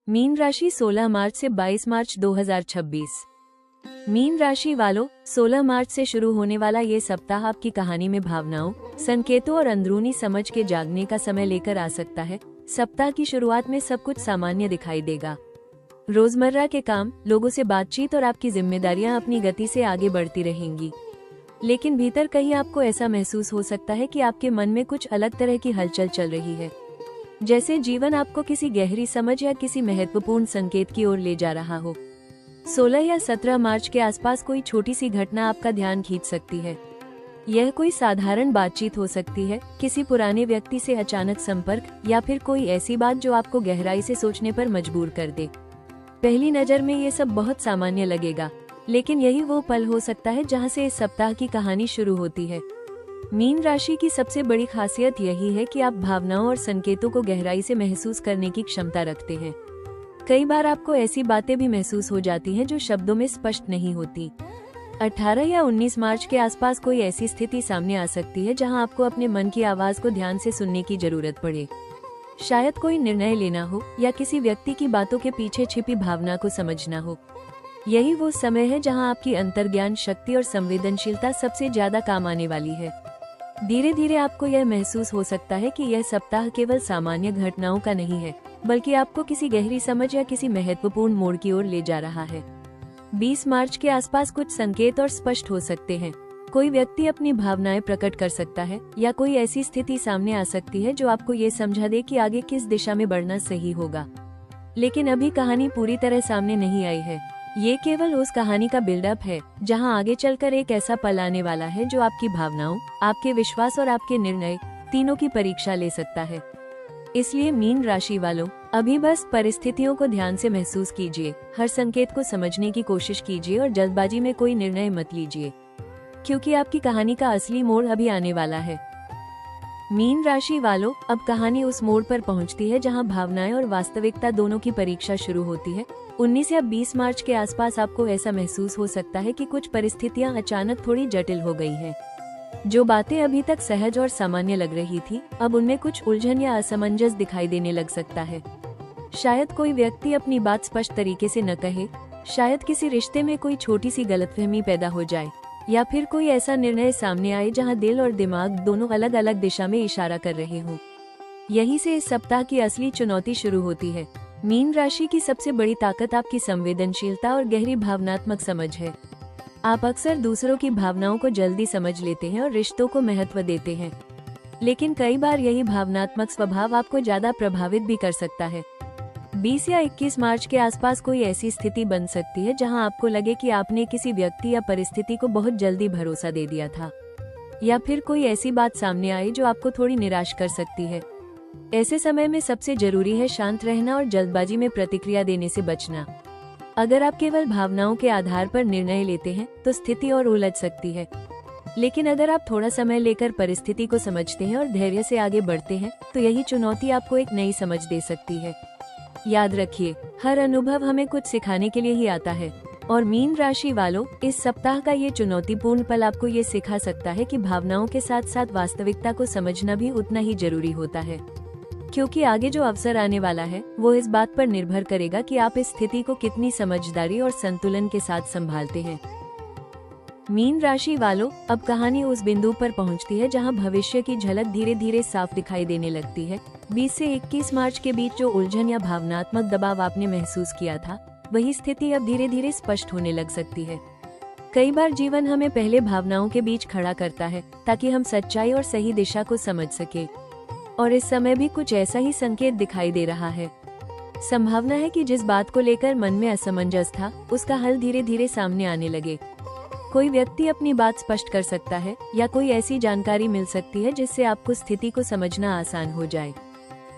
Mean राशि 16 मार्च से 22 मार्च 2026। Mean राशि वालों, 16 मार्च से शुरू होने वाला ये सप्ताह आपकी कहानी में भावनाओं, संकेतों और अंदरूनी समझ के जागने का समय लेकर आ सकता है। सप्ताह की शुरुआत में सब कुछ सामान्य दिखाई देगा। रोजमर्रा के काम, लोगों से बातचीत और आपकी जिम्मेदारियां अपनी गति से आगे बढ़ती रहेंगी। लेकिन भीतर कहीं आपको ऐसा महसूस हो सकता है कि आपके मन में कुछ अलग तरह की हलचल चल रही है, जैसे जीवन आपको किसी गहरी समझ या किसी महत्वपूर्ण संकेत की ओर ले जा रहा हो। 16 या 17 मार्च के आसपास कोई छोटी सी घटना आपका ध्यान खींच सकती है। यह कोई साधारण बातचीत हो सकती है, किसी पुराने व्यक्ति से अचानक संपर्क, या फिर कोई ऐसी बात जो आपको गहराई से सोचने पर मजबूर कर दे। पहली नज़र में ये सब बहुत सामान्य लगेगा, लेकिन यही वो पल हो सकता है जहां से इस सप्ताह की कहानी शुरू होती है। मीन राशि की सबसे बड़ी खासियत यही है कि आप भावनाओं और संकेतों को गहराई से महसूस करने की क्षमता रखते हैं। कई बार आपको ऐसी बातें भी महसूस हो जाती हैं जो शब्दों में स्पष्ट नहीं होती। 18 या 19 मार्च के आसपास कोई ऐसी स्थिति सामने आ सकती है जहां आपको अपने मन की आवाज को ध्यान से सुनने की जरूरत पड़े। शायद कोई निर्णय लेना हो या किसी व्यक्ति की बातों के पीछे छिपी भावना को समझना हो। यही वो समय है जहां आपकी अंतर्ज्ञान शक्ति और संवेदनशीलता सबसे ज्यादा काम आने वाली है। धीरे धीरे आपको यह महसूस हो सकता है कि यह सप्ताह केवल सामान्य घटनाओं का नहीं है, बल्कि आपको किसी गहरी समझ या किसी महत्वपूर्ण मोड़ की ओर ले जा रहा है। 20 मार्च के आसपास कुछ संकेत और स्पष्ट हो सकते हैं। कोई व्यक्ति अपनी भावनाएं प्रकट कर सकता है, या कोई ऐसी स्थिति सामने आ सकती है जो आपको ये समझा दे कि आगे किस दिशा में बढ़ना सही होगा। लेकिन अभी कहानी पूरी तरह सामने नहीं आई है। ये केवल उस कहानी का बिल्डअप है जहां आगे चलकर एक ऐसा पल आने वाला है जो आपकी भावनाओं, आपके विश्वास और आपके निर्णय तीनों की परीक्षा ले सकता है। इसलिए मीन राशि वालों, अभी बस परिस्थितियों को ध्यान से महसूस कीजिए, हर संकेत को समझने की कोशिश कीजिए और जल्दबाजी में कोई निर्णय मत लीजिए, क्योंकि आपकी कहानी का असली मोड़ अभी आने वाला है। मीन राशि वालों, अब कहानी उस मोड़ पर पहुंचती है जहां भावनाएं और वास्तविकता दोनों की परीक्षा शुरू होती है। 19 या 20 मार्च के आसपास आपको ऐसा महसूस हो सकता है कि कुछ परिस्थितियां अचानक थोड़ी जटिल हो गई हैं। जो बातें अभी तक सहज और सामान्य लग रही थी, अब उनमें कुछ उलझन या असमंजस दिखाई देने लग सकता है। शायद कोई व्यक्ति अपनी बात स्पष्ट तरीके से न कहे, शायद किसी रिश्ते में कोई छोटी सी गलतफहमी पैदा हो जाए, या फिर कोई ऐसा निर्णय सामने आए जहां दिल और दिमाग दोनों अलग अलग दिशा में इशारा कर रहे हों। यहीं से इस सप्ताह की असली चुनौती शुरू होती है। मीन राशि की सबसे बड़ी ताकत आपकी संवेदनशीलता और गहरी भावनात्मक समझ है। आप अक्सर दूसरों की भावनाओं को जल्दी समझ लेते हैं और रिश्तों को महत्व देते हैं, लेकिन कई बार यही भावनात्मक स्वभाव आपको ज्यादा प्रभावित भी कर सकता है। 20 या 21 मार्च के आसपास कोई ऐसी स्थिति बन सकती है जहां आपको लगे कि आपने किसी व्यक्ति या परिस्थिति को बहुत जल्दी भरोसा दे दिया था, या फिर कोई ऐसी बात सामने आई जो आपको थोड़ी निराश कर सकती है। ऐसे समय में सबसे जरूरी है शांत रहना और जल्दबाजी में प्रतिक्रिया देने से बचना। अगर आप केवल भावनाओं के आधार पर निर्णय लेते हैं तो स्थिति और उलझ सकती है, लेकिन अगर आप थोड़ा समय लेकर परिस्थिति को समझते हैं और धैर्य से आगे बढ़ते हैं तो यही चुनौती आपको एक नई समझ दे सकती है। याद रखिए, हर अनुभव हमें कुछ सिखाने के लिए ही आता है, और मीन राशि वालों, इस सप्ताह का ये चुनौतीपूर्ण पल आपको ये सिखा सकता है कि भावनाओं के साथ साथ वास्तविकता को समझना भी उतना ही जरूरी होता है, क्योंकि आगे जो अवसर आने वाला है वो इस बात पर निर्भर करेगा कि आप इस स्थिति को कितनी समझदारी और संतुलन के साथ संभालते हैं। मीन राशि वालों, अब कहानी उस बिंदु पर पहुंचती है जहां भविष्य की झलक धीरे धीरे साफ दिखाई देने लगती है। 20 से 21 मार्च के बीच जो उलझन या भावनात्मक दबाव आपने महसूस किया था, वही स्थिति अब धीरे धीरे स्पष्ट होने लग सकती है। कई बार जीवन हमें पहले भावनाओं के बीच खड़ा करता है ताकि हम सच्चाई और सही दिशा को समझ सके, और इस समय भी कुछ ऐसा ही संकेत दिखाई दे रहा है। संभावना है कि जिस बात को लेकर मन में असमंजस था, उसका हल धीरे धीरे सामने आने लगे। कोई व्यक्ति अपनी बात स्पष्ट कर सकता है, या कोई ऐसी जानकारी मिल सकती है जिससे आपको स्थिति को समझना आसान हो जाए।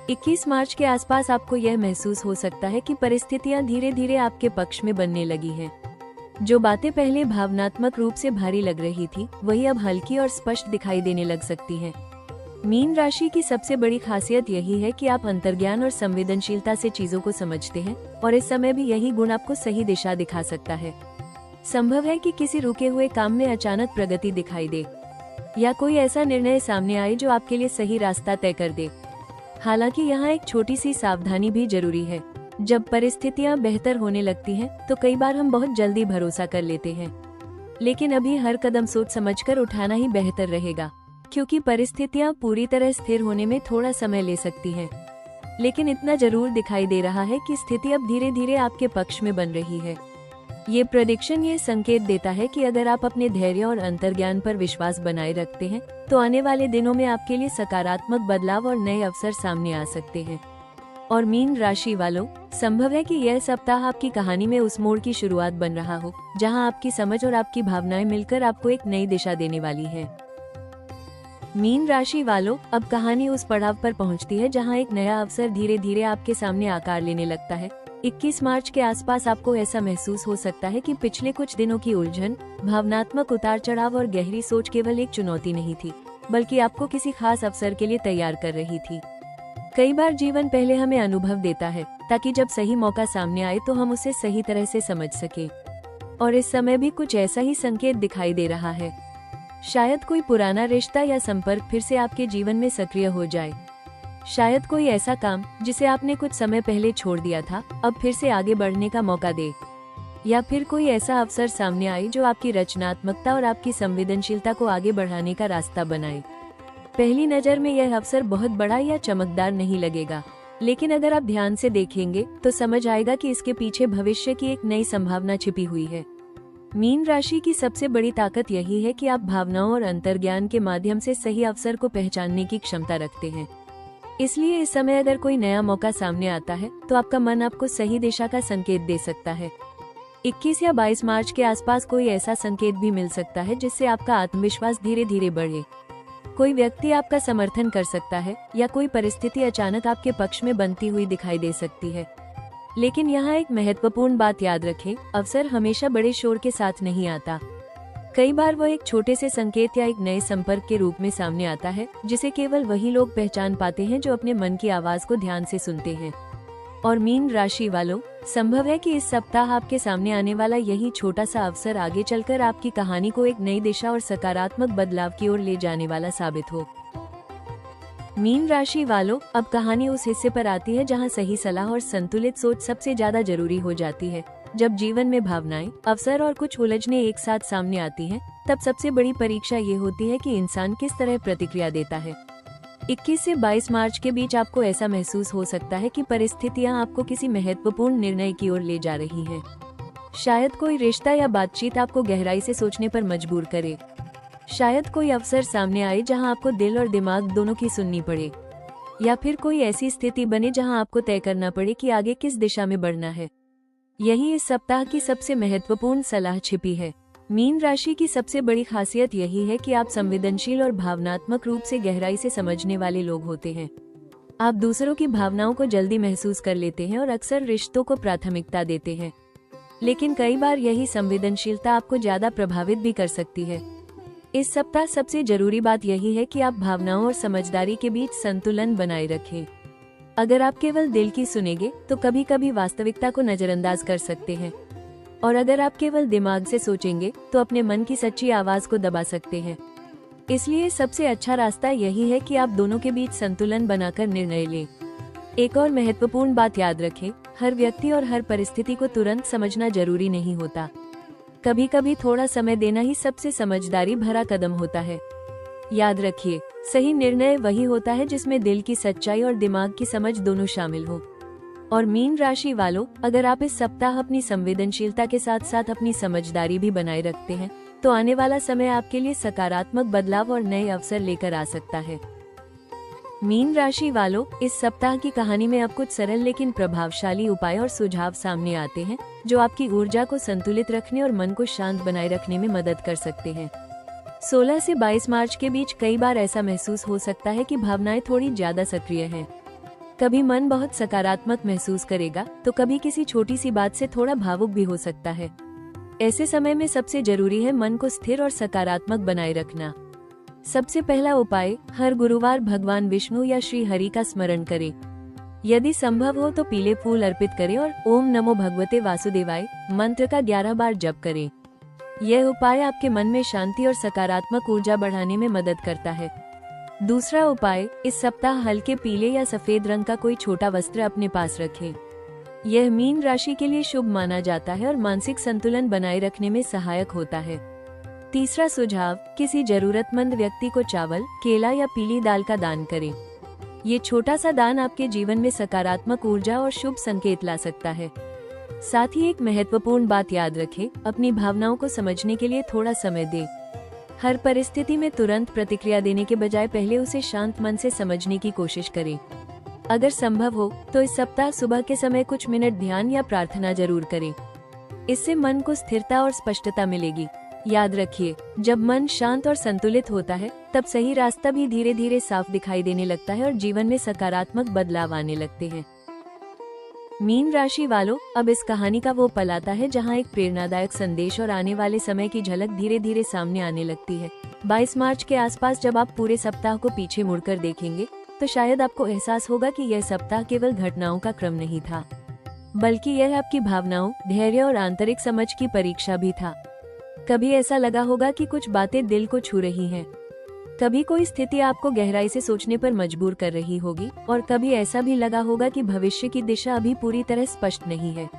21 मार्च के आसपास आपको यह महसूस हो सकता है कि परिस्थितियां धीरे धीरे आपके पक्ष में बनने लगी हैं। जो बातें पहले भावनात्मक रूप से भारी लग रही थी, वही अब हल्की और स्पष्ट दिखाई देने लग सकती हैं। मीन राशि की सबसे बड़ी खासियत यही है कि आप अंतर्ज्ञान और संवेदनशीलता से चीजों को समझते हैं, और इस समय भी यही गुण आपको सही दिशा दिखा सकता है। संभव है कि किसी रुके हुए काम में अचानक प्रगति दिखाई दे, या कोई ऐसा निर्णय सामने आए जो आपके लिए सही रास्ता तय कर दे। हालांकि यहाँ एक छोटी सी सावधानी भी जरूरी है। जब परिस्थितियां बेहतर होने लगती हैं, तो कई बार हम बहुत जल्दी भरोसा कर लेते हैं, लेकिन अभी हर कदम सोच समझकर उठाना ही बेहतर रहेगा, क्योंकि परिस्थितियां पूरी तरह स्थिर होने में थोड़ा समय ले सकती हैं। लेकिन इतना जरूर दिखाई दे रहा है कि स्थिति अब धीरे धीरे आपके पक्ष में बन रही है। ये प्रेडिक्शन ये संकेत देता है कि अगर आप अपने धैर्य और अंतर्ज्ञान पर विश्वास बनाए रखते हैं, तो आने वाले दिनों में आपके लिए सकारात्मक बदलाव और नए अवसर सामने आ सकते हैं। और मीन राशि वालों, संभव है कि यह सप्ताह आपकी कहानी में उस मोड़ की शुरुआत बन रहा हो, जहां आपकी समझ और आपकी भावनाएं मिलकर आपको एक नई दिशा देने वाली है। मीन राशि वालों, अब कहानी उस पड़ाव पर पहुंचती है जहां एक नया अवसर धीरे धीरे आपके सामने आकार लेने लगता है। 21 मार्च के आसपास आपको ऐसा महसूस हो सकता है कि पिछले कुछ दिनों की उलझन, भावनात्मक उतार चढ़ाव और गहरी सोच केवल एक चुनौती नहीं थी, बल्कि आपको किसी खास अवसर के लिए तैयार कर रही थी। कई बार जीवन पहले हमें अनुभव देता है, ताकि जब सही मौका सामने आए तो हम उसे सही तरह से समझ सके। और इस समय भी कुछ ऐसा ही संकेत दिखाई दे रहा है। शायद कोई पुराना रिश्ता या संपर्क फिर से आपके जीवन में सक्रिय हो जाए। शायद कोई ऐसा काम जिसे आपने कुछ समय पहले छोड़ दिया था, अब फिर से आगे बढ़ने का मौका दे। या फिर कोई ऐसा अवसर सामने आए जो आपकी रचनात्मकता और आपकी संवेदनशीलता को आगे बढ़ाने का रास्ता बनाए। पहली नज़र में यह अवसर बहुत बड़ा या चमकदार नहीं लगेगा, लेकिन अगर आप ध्यान से देखेंगे तो समझ आएगा कि इसके पीछे भविष्य की एक नई संभावना छिपी हुई है। मीन राशि की सबसे बड़ी ताकत यही है कि आप भावनाओं और अंतर्ज्ञान के माध्यम से सही अवसर को पहचानने की क्षमता रखते हैं। इसलिए इस समय अगर कोई नया मौका सामने आता है, तो आपका मन आपको सही दिशा का संकेत दे सकता है। 21 या 22 मार्च के आसपास कोई ऐसा संकेत भी मिल सकता है जिससे आपका आत्मविश्वास धीरे धीरे बढ़े। कोई व्यक्ति आपका समर्थन कर सकता है, या कोई परिस्थिति अचानक आपके पक्ष में बनती हुई दिखाई दे सकती है। लेकिन यहाँ एक महत्वपूर्ण बात याद रखें, अवसर हमेशा बड़े शोर के साथ नहीं आता। कई बार वो एक छोटे से संकेत या एक नए संपर्क के रूप में सामने आता है, जिसे केवल वही लोग पहचान पाते हैं जो अपने मन की आवाज को ध्यान से सुनते हैं। और मीन राशि वालों, संभव है कि इस सप्ताह आपके सामने आने वाला यही छोटा सा अवसर आगे चलकर आपकी कहानी को एक नई दिशा और सकारात्मक बदलाव की ओर ले जाने वाला साबित हो। मीन राशि वालों, अब कहानी उस हिस्से पर आती है जहां सही सलाह और संतुलित सोच सबसे ज्यादा जरूरी हो जाती है। जब जीवन में भावनाएं, अवसर और कुछ उलझने एक साथ सामने आती हैं, तब सबसे बड़ी परीक्षा ये होती है कि इंसान किस तरह प्रतिक्रिया देता है। 21 से 22 मार्च के बीच आपको ऐसा महसूस हो सकता है कि परिस्थितियां आपको किसी महत्वपूर्ण निर्णय की ओर ले जा रही हैं। शायद कोई रिश्ता या बातचीत आपको गहराई से सोचने पर मजबूर करे। शायद कोई अवसर सामने आए जहां आपको दिल और दिमाग दोनों की सुननी पड़े। या फिर कोई ऐसी स्थिति बने जहां आपको तय करना पड़े कि आगे किस दिशा में बढ़ना है। यही इस सप्ताह की सबसे महत्वपूर्ण सलाह छिपी है। मीन राशि की सबसे बड़ी खासियत यही है कि आप संवेदनशील और भावनात्मक रूप से गहराई से समझने वाले लोग होते हैं। आप दूसरों की भावनाओं को जल्दी महसूस कर लेते हैं और अक्सर रिश्तों को प्राथमिकता देते हैं। लेकिन कई बार यही संवेदनशीलता आपको ज्यादा प्रभावित भी कर सकती है। इस सप्ताह सबसे जरूरी बात यही है कि आप भावनाओं और समझदारी के बीच संतुलन बनाए रखें। अगर आप केवल दिल की सुनेंगे तो कभी कभी वास्तविकता को नजरअंदाज कर सकते हैं, और अगर आप केवल दिमाग से सोचेंगे तो अपने मन की सच्ची आवाज को दबा सकते हैं। इसलिए सबसे अच्छा रास्ता यही है कि आप दोनों के बीच संतुलन बनाकर निर्णय लें। एक और महत्वपूर्ण बात याद रखें, हर व्यक्ति और हर परिस्थिति को तुरंत समझना जरूरी नहीं होता। कभी कभी थोड़ा समय देना ही सबसे समझदारी भरा कदम होता है। याद रखिए, सही निर्णय वही होता है जिसमें दिल की सच्चाई और दिमाग की समझ दोनों शामिल हो। और मीन राशि वालों, अगर आप इस सप्ताह अपनी संवेदनशीलता के साथ साथ अपनी समझदारी भी बनाए रखते हैं, तो आने वाला समय आपके लिए सकारात्मक बदलाव और नए अवसर लेकर आ सकता है। मीन राशि वालों, इस सप्ताह की कहानी में अब कुछ सरल लेकिन प्रभावशाली उपाय और सुझाव सामने आते हैं जो आपकी ऊर्जा को संतुलित रखने और मन को शांत बनाए रखने में मदद कर सकते हैं। 16 से 22 मार्च के बीच कई बार ऐसा महसूस हो सकता है कि भावनाएं थोड़ी ज्यादा सक्रिय हैं। कभी मन बहुत सकारात्मक महसूस करेगा, तो कभी किसी छोटी सी बात से थोड़ा भावुक भी हो सकता है। ऐसे समय में सबसे जरूरी है मन को स्थिर और सकारात्मक बनाए रखना। सबसे पहला उपाय, हर गुरुवार भगवान विष्णु या श्री हरि का स्मरण करें। यदि संभव हो तो पीले फूल अर्पित करें और ओम नमो भगवते वासुदेवाय मंत्र का 11 बार जप करें। यह उपाय आपके मन में शांति और सकारात्मक ऊर्जा बढ़ाने में मदद करता है। दूसरा उपाय, इस सप्ताह हल्के पीले या सफेद रंग का कोई छोटा वस्त्र अपने पास रखें। यह मीन राशि के लिए शुभ माना जाता है और मानसिक संतुलन बनाए रखने में सहायक होता है। तीसरा सुझाव, किसी जरूरतमंद व्यक्ति को चावल, केला या पीली दाल का दान करें। ये छोटा सा दान आपके जीवन में सकारात्मक ऊर्जा और शुभ संकेत ला सकता है। साथ ही एक महत्वपूर्ण बात याद रखें, अपनी भावनाओं को समझने के लिए थोड़ा समय दें। हर परिस्थिति में तुरंत प्रतिक्रिया देने के बजाय पहले उसे शांत मन से समझने की कोशिश करें। अगर संभव हो तो इस सप्ताह सुबह के समय कुछ मिनट ध्यान या प्रार्थना जरूर करें। इससे मन को स्थिरता और स्पष्टता मिलेगी। याद रखिए, जब मन शांत और संतुलित होता है तब सही रास्ता भी धीरे धीरे साफ दिखाई देने लगता है और जीवन में सकारात्मक बदलाव आने लगते हैं। मीन राशि वालों, अब इस कहानी का वो पल आता है जहाँ एक प्रेरणादायक संदेश और आने वाले समय की झलक धीरे धीरे सामने आने लगती है। 22 मार्च के आसपास जब आप पूरे सप्ताह को पीछे मुड़कर देखेंगे तो शायद आपको एहसास होगा कि यह सप्ताह केवल घटनाओं का क्रम नहीं था, बल्कि यह आपकी भावनाओं, धैर्य और आंतरिक समझ की परीक्षा भी था। कभी ऐसा लगा होगा कि कुछ बातें दिल को छू रही हैं, कभी कोई स्थिति आपको गहराई से सोचने पर मजबूर कर रही होगी और कभी ऐसा भी लगा होगा कि भविष्य की दिशा अभी पूरी तरह स्पष्ट नहीं है।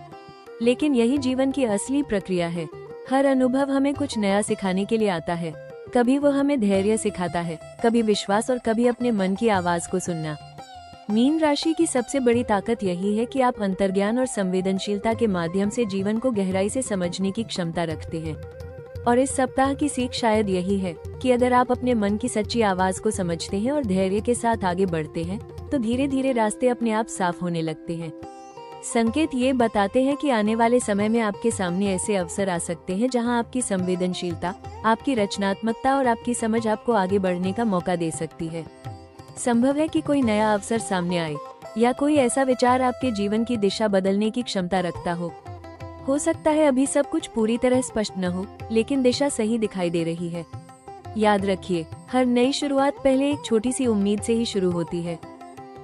लेकिन यही जीवन की असली प्रक्रिया है। हर अनुभव हमें कुछ नया सिखाने के लिए आता है। कभी वो हमें धैर्य सिखाता है, कभी विश्वास और कभी अपने मन की आवाज को सुनना। मीन राशि की सबसे बड़ी ताकत यही है कि आप अंतर्ज्ञान और संवेदनशीलता के माध्यम से जीवन को गहराई से समझने की क्षमता रखते हैं। और इस सप्ताह की सीख शायद यही है कि अगर आप अपने मन की सच्ची आवाज को समझते हैं और धैर्य के साथ आगे बढ़ते हैं तो धीरे धीरे रास्ते अपने आप साफ होने लगते हैं। संकेत ये बताते हैं कि आने वाले समय में आपके सामने ऐसे अवसर आ सकते हैं जहां आपकी संवेदनशीलता, आपकी रचनात्मकता और आपकी समझ आपको आगे बढ़ने का मौका दे सकती है। संभव है कि कोई नया अवसर सामने आए या कोई ऐसा विचार आपके जीवन की दिशा बदलने की क्षमता रखता हो सकता है अभी सब कुछ पूरी तरह स्पष्ट न हो, लेकिन दिशा सही दिखाई दे रही है। याद रखिए, हर नई शुरुआत पहले एक छोटी सी उम्मीद से ही शुरू होती है।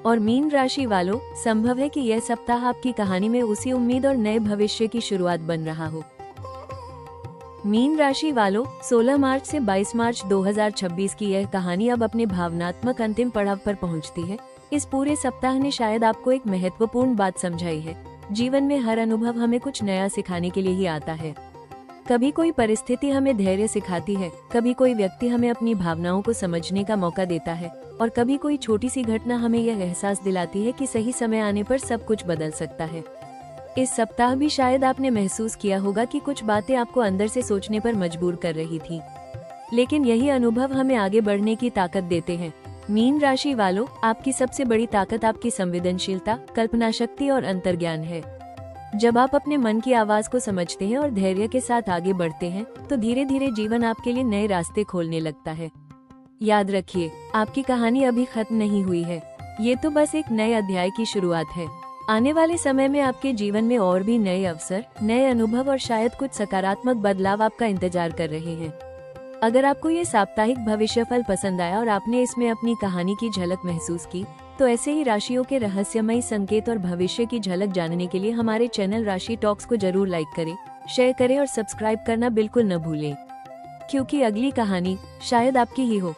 और मीन राशि वालों, संभव है कि यह सप्ताह आपकी कहानी में उसी उम्मीद और नए भविष्य की शुरुआत बन रहा हो। मीन राशि वालों, 16 मार्च से 22 मार्च 2026 की यह कहानी अब अपने भावनात्मक अंतिम पड़ाव पर पहुंचती है। इस पूरे सप्ताह ने शायद आपको एक महत्वपूर्ण बात समझाई है। जीवन में हर अनुभव हमें कुछ नया सिखाने के लिए ही आता है। कभी कोई परिस्थिति हमें धैर्य सिखाती है, कभी कोई व्यक्ति हमें अपनी भावनाओं को समझने का मौका देता है और कभी कोई छोटी सी घटना हमें यह एहसास दिलाती है कि सही समय आने पर सब कुछ बदल सकता है। इस सप्ताह भी शायद आपने महसूस किया होगा कि कुछ बातें आपको अंदर से सोचने पर मजबूर कर रही थी, लेकिन यही अनुभव हमें आगे बढ़ने की ताकत देते हैं। मीन राशि वालों, आपकी सबसे बड़ी ताकत आपकी संवेदनशीलता, कल्पना शक्ति और अंतर्ज्ञान है। जब आप अपने मन की आवाज को समझते हैं और धैर्य के साथ आगे बढ़ते हैं तो धीरे धीरे जीवन आपके लिए नए रास्ते खोलने लगता है। याद रखिए, आपकी कहानी अभी खत्म नहीं हुई है, ये तो बस एक नए अध्याय की शुरुआत है। आने वाले समय में आपके जीवन में और भी नए अवसर, नए अनुभव और शायद कुछ सकारात्मक बदलाव आपका इंतजार कर रहे हैं। अगर आपको ये साप्ताहिक भविष्यफल पसंद आया और आपने इसमें अपनी कहानी की झलक महसूस की, तो ऐसे ही राशियों के रहस्यमयी संकेत और भविष्य की झलक जानने के लिए हमारे चैनल राशि टॉक्स को जरूर लाइक करें, शेयर करें और सब्सक्राइब करना बिल्कुल न भूलें, क्योंकि अगली कहानी शायद आपकी ही हो।